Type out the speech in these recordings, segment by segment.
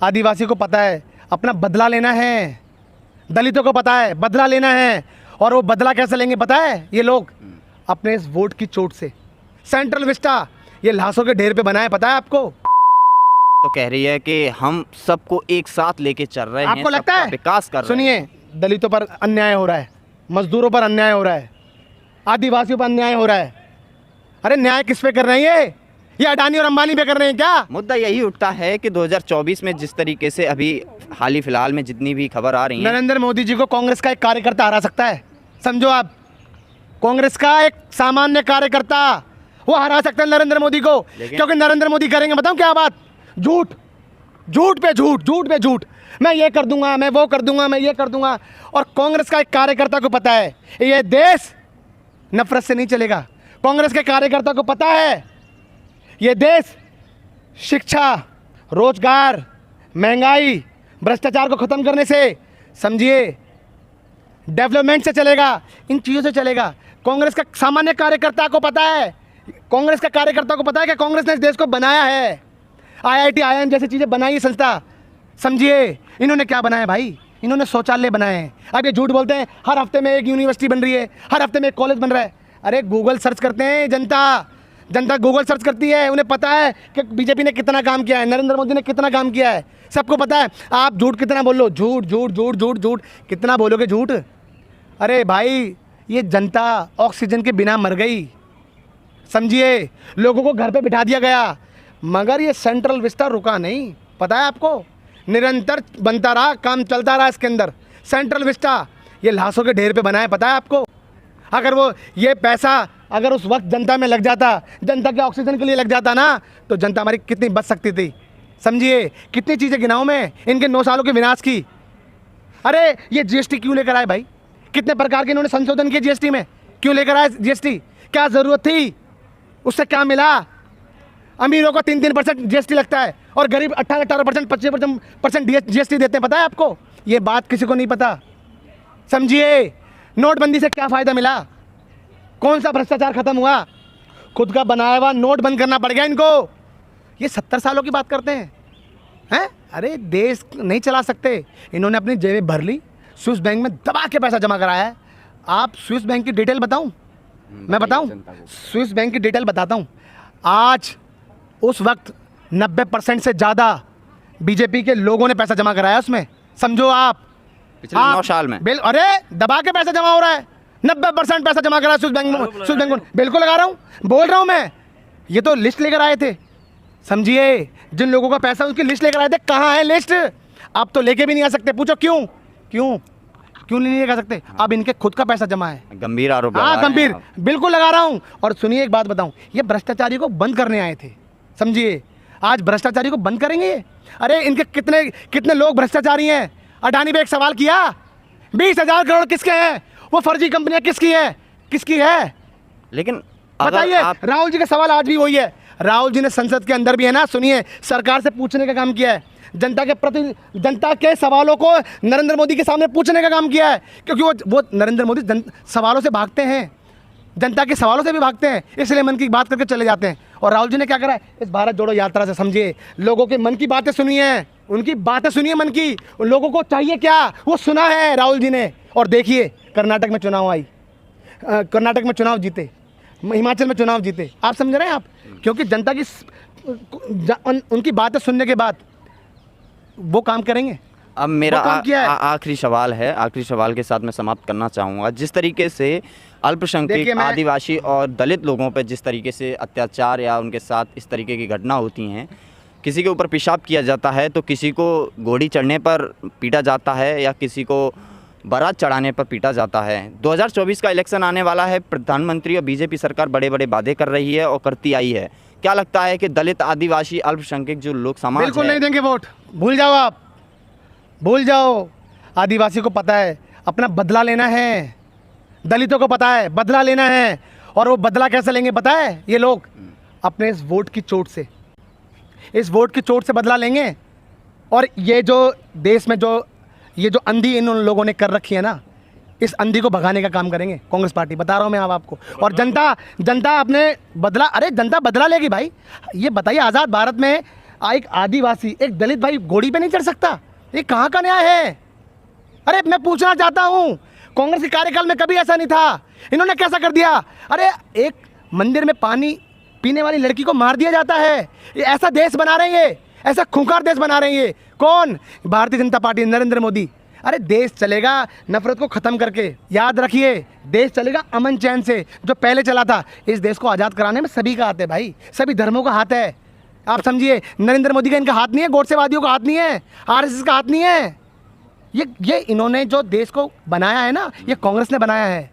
आदिवासी को पता है अपना बदला लेना है, दलितों को पता है बदला लेना है। और वो बदला कैसे लेंगे पता है? ये लोग अपने इस वोट की चोट से। सेंट्रल विस्टा ये लाशों के ढेर पे बना है, पता है आपको? तो कह रही है कि हम सबको एक साथ लेके चल रहे हैं, आपको लगता है विकास कर रहे हैं। सुनिए, दलितों पर अन्याय हो रहा है, मजदूरों पर अन्याय हो रहा है, आदिवासियों पर अन्याय हो रहा है। अरे न्याय किस पे कर रहे हैं? ये अडानी और अंबानी पे कर रहे हैं क्या? मुद्दा यही उठता है कि 2024 में जिस तरीके से अभी हाल ही फिलहाल में जितनी भी खबर आ रही है, नरेंद्र मोदी जी को कांग्रेस का एक कार्यकर्ता हरा सकता है। समझो आप, कांग्रेस का एक सामान्य कार्यकर्ता वो हरा सकता है नरेंद्र मोदी को, क्योंकि नरेंद्र मोदी करेंगे बताऊं क्या बात? झूठ, झूठ पे झूठ, झूठ पे झूठ। मैं ये कर दूंगा, मैं वो कर दूंगा, मैं ये कर दूंगा। और कांग्रेस का एक कार्यकर्ता को पता है ये देश नफरत से नहीं चलेगा। कांग्रेस के कार्यकर्ता को पता है ये देश शिक्षा, रोजगार, महंगाई, भ्रष्टाचार को खत्म करने से, समझिए, डेवलपमेंट से चलेगा, इन चीज़ों से चलेगा। कांग्रेस का सामान्य कार्यकर्ता को पता है, कांग्रेस का कार्यकर्ता को पता है कि कांग्रेस ने इस देश को बनाया है। IIT, IIM जैसी चीज़ें बनाई है संस्था, समझिए। इन्होंने क्या बनाया भाई? इन्होंने शौचालय बनाए हैं। अब ये झूठ बोलते हैं हर हफ्ते में एक यूनिवर्सिटी बन रही है, हर हफ्ते में एक कॉलेज बन रहा है। अरे गूगल सर्च करते हैं जनता गूगल सर्च करती है। उन्हें पता है कि बीजेपी ने कितना काम किया है, नरेंद्र मोदी ने कितना काम किया है, सबको पता है। आप झूठ कितना बोल लो, झूठ झूठ झूठ झूठ झूठ कितना बोलोगे झूठ? अरे भाई, ये जनता ऑक्सीजन के बिना मर गई, समझिए। लोगों को घर पे बिठा दिया गया, मगर ये सेंट्रल विस्टा रुका नहीं, पता है आपको? निरंतर बनता रहा, काम चलता रहा इसके अंदर। सेंट्रल विस्टा ये लाशों के ढेर पे बना है, पता है आपको? अगर वो ये पैसा अगर उस वक्त जनता में लग जाता, जनता के ऑक्सीजन के लिए लग जाता ना, तो जनता हमारी कितनी बच सकती थी, समझिए। कितनी चीज़ें गिनाऊं मैं इनके 9 सालों के विनाश की। अरे ये GST क्यों लेकर आए भाई? कितने प्रकार के इन्होंने संशोधन किए GST में, क्यों लेकर आए GST? क्या ज़रूरत थी? उससे क्या मिला? अमीरों को 3% GST लगता है और गरीब 18% 25% GST देते हैं, पता है आपको? ये बात किसी को नहीं पता, समझिए। नोटबंदी से क्या फ़ायदा मिला? कौन सा भ्रष्टाचार खत्म हुआ? खुद का बनाया हुआ नोट बंद करना पड़ गया इनको। ये 70 सालों की बात करते हैं? अरे देश नहीं चला सकते, इन्होंने अपनी जेबें भर ली, स्विस बैंक में दबा के पैसा जमा कराया है। आप स्विस बैंक की डिटेल बताऊं? मैं बताऊं? स्विस बैंक की डिटेल बताता हूं। आज उस वक्त 90% से ज़्यादा बीजेपी के लोगों ने पैसा जमा कराया उसमें, समझो आप। पिछले 9 साल में अरे दबा के पैसा जमा हो रहा है, 90% पैसा जमा करा स्विस बैंक में। बिल्कुल लगा रहा हूँ, बोल रहा हूँ मैं। ये तो लिस्ट लेकर आए थे, समझिए। जिन लोगों का पैसा उसकी लिस्ट लेकर आए थे। कहाँ है लिस्ट? आप तो लेके भी नहीं आ सकते। पूछो क्यों क्यों क्यों नहीं लेकर आ सकते? अब इनके खुद का पैसा जमा है। गंभीर आरोप। हाँ गंभीर, बिल्कुल लगा रहा हूँ। और सुनिए एक बात बताऊँ, ये भ्रष्टाचारी को बंद करने आए थे, समझिए। आज भ्रष्टाचारी को बंद करेंगे ये? अरे इनके कितने कितने लोग भ्रष्टाचारी हैं। अडानी पे एक सवाल किया, 20,000 करोड़ किसके हैं? वो फर्जी कंपनियां किसकी है? किसकी है? लेकिन बताइए, राहुल जी का सवाल आज भी वही है। राहुल जी ने संसद के अंदर भी है ना, सुनिए, सरकार से पूछने का काम किया है। जनता के सवालों को नरेंद्र मोदी के सामने पूछने का काम किया है, क्योंकि वो नरेंद्र मोदी सवालों से भागते हैं, जनता के सवालों से भी भागते हैं, इसलिए मन की बात करके चले जाते हैं। और राहुल जी ने क्या करा है? इस भारत जोड़ो यात्रा से, समझिए, लोगों के मन की बातें सुनी है, उनकी बातें सुनिए मन की। उन लोगों को चाहिए क्या, वो सुना है राहुल जी ने। और देखिए, कर्नाटक में चुनाव आई, कर्नाटक में चुनाव जीते, हिमाचल में चुनाव जीते। आप समझ रहे हैं आप? क्योंकि जनता की उनकी बातें सुनने के बाद वो काम करेंगे। अब मेरा आखिरी सवाल है, आखिरी सवाल के साथ मैं समाप्त करना चाहूँगा। जिस तरीके से अल्पसंख्यक, आदिवासी और दलित लोगों पर जिस तरीके से अत्याचार या उनके साथ इस तरीके की घटना होती हैं, किसी के ऊपर पेशाब किया जाता है तो किसी को घोड़ी चढ़ने पर पीटा जाता है या किसी को बारात चढ़ाने पर पीटा जाता है। 2024 का इलेक्शन आने वाला है, प्रधानमंत्री और बीजेपी सरकार बड़े बड़े वादे कर रही है और करती आई है। क्या लगता है कि दलित, आदिवासी, अल्पसंख्यक जो लोग समाज बिल्कुल नहीं देंगे वोट, भूल जाओ आप, भूल जाओ। आदिवासी को पता है अपना बदला लेना है, दलितों को पता है बदला लेना है। और वो बदला कैसे लेंगे पता है? ये लोग अपने इस वोट की चोट से, इस वोट की चोट से बदला लेंगे। और ये जो देश में ये जो अंधी इन लोगों ने कर रखी है ना, इस अंधी को भगाने का काम करेंगे कांग्रेस पार्टी, बता रहा हूँ मैं अब आपको। और जनता अपने बदला, अरे जनता बदला लेगी भाई। ये बताइए, आज़ाद भारत में एक आदिवासी, एक दलित भाई घोड़ी पे नहीं चढ़ सकता? ये कहाँ का न्याय है? अरे मैं पूछना चाहता हूँ, कांग्रेस के कार्यकाल में कभी ऐसा नहीं था, इन्होंने कैसा कर दिया? अरे एक मंदिर में पानी पीने वाली लड़की को मार दिया जाता है। ये ऐसा देश बना रहे हैं, ये ऐसा खूंखार देश बना रहे हैं। ये कौन? भारतीय जनता पार्टी, नरेंद्र मोदी। अरे देश चलेगा नफरत को ख़त्म करके। याद रखिए, देश चलेगा अमन चैन से, जो पहले चला था। इस देश को आज़ाद कराने में सभी का हाथ है भाई, सभी धर्मों का हाथ है। आप समझिए, नरेंद्र मोदी का इनका हाथ नहीं है, गोडसेवादियों का हाथ नहीं है, आरएसएस का हाथ नहीं है। ये इन्होंने जो देश को बनाया है ना, ये कांग्रेस ने बनाया है।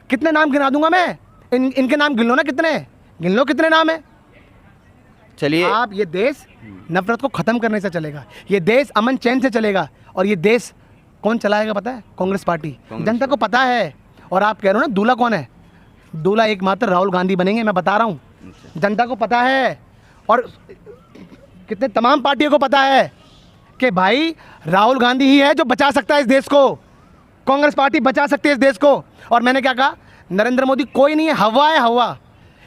कितने नाम गिना दूंगा मैं, इनके नाम गिन लो ना, कितने गिन लो, कितने नाम है। चलिए, आप, ये देश नफरत को ख़त्म करने से चलेगा, ये देश अमन चैन से चलेगा। और ये देश कौन चलाएगा पता है? कांग्रेस पार्टी। जनता को पता है। और आप कह रहे हो ना दूल्हा कौन है? दूल्हा एकमात्र राहुल गांधी बनेंगे, मैं बता रहा हूँ। जनता को पता है और कितने तमाम पार्टियों को पता है कि भाई राहुल गांधी ही है जो बचा सकता है इस देश को। कांग्रेस पार्टी बचा सकती है इस देश को। और मैंने क्या कहा? नरेंद्र मोदी कोई नहीं है, हवा है, हवा।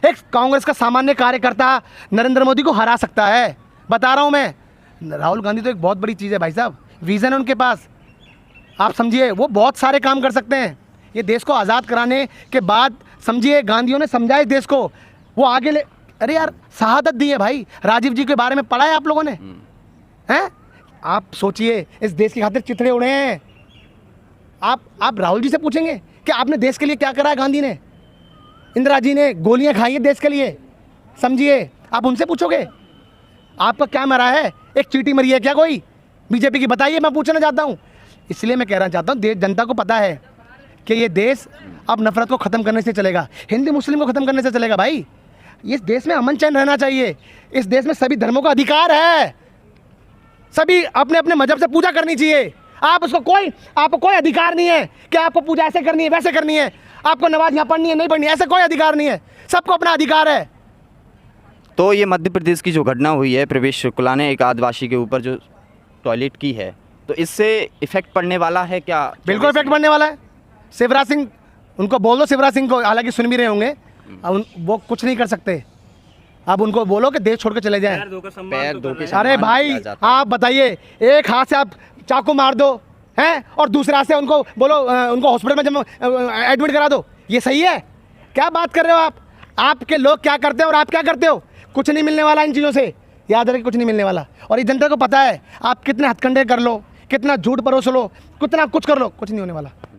एक कांग्रेस का सामान्य कार्यकर्ता नरेंद्र मोदी को हरा सकता है, बता रहा हूँ मैं। राहुल गांधी तो एक बहुत बड़ी चीज़ है भाई साहब, विज़न है उनके पास। आप समझिए, वो बहुत सारे काम कर सकते हैं। ये देश को आज़ाद कराने के बाद समझिए गांधियों ने समझा इस देश को, वो आगे ले। अरे यार, शहादत दी है भाई। राजीव जी के बारे में पढ़ा है आप लोगों ने? हैं? आप सोचिए, इस देश की खातिर चिथड़े उड़े हैं। आप राहुल जी से पूछेंगे कि आपने देश के लिए क्या करा है? गांधी ने, इंदिरा जी ने गोलियां खाई है देश के लिए, समझिए। आप उनसे पूछोगे आपका क्या मरा है? एक चींटी मरी है क्या कोई बीजेपी की? बताइए, मैं पूछना चाहता हूँ। इसलिए मैं कहना चाहता हूँ, जनता को पता है कि ये देश अब नफरत को ख़त्म करने से चलेगा, हिंदू मुस्लिम को ख़त्म करने से चलेगा। भाई इस देश में अमन चैन रहना चाहिए। इस देश में सभी धर्मों का अधिकार है, सभी अपने अपने मजहब से पूजा करनी चाहिए। आपको कोई अधिकार नहीं है कि आपको पूजा ऐसे करनी है, वैसे करनी है, आपको नमाज यहाँ पढ़नी है, नहीं पढ़नी है, ऐसा कोई अधिकार नहीं है। सबको अपना अधिकार है। तो ये मध्य प्रदेश की जो घटना हुई है, प्रवेश शुक्ला ने एक आदिवासी के ऊपर जो टॉयलेट की है, तो इससे इफेक्ट पड़ने वाला है क्या? बिल्कुल इफेक्ट पड़ने वाला है। शिवराज सिंह, उनको बोल दो, शिवराज सिंह को, हालांकि सुन भी रहे होंगे, वो कुछ नहीं कर सकते। अब उनको बोलो कि देश छोड़ के चले जाएं। पैर धो के अरे भाई, आप बताइए, एक हाथ से आप चाकू मार दो हैं और दूसरे हाथ से उनको बोलो उनको हॉस्पिटल में एडमिट करा दो, ये सही है? क्या बात कर रहे हो आप? आपके लोग क्या करते हो और आप क्या करते हो? कुछ नहीं मिलने वाला इन चीज़ों से, याद रखिए, कुछ नहीं मिलने वाला। और ये जनता को पता है, आप कितने हथकंडे कर लो, कितना झूठ परोस लो, कितना कुछ कर लो, कुछ नहीं होने वाला।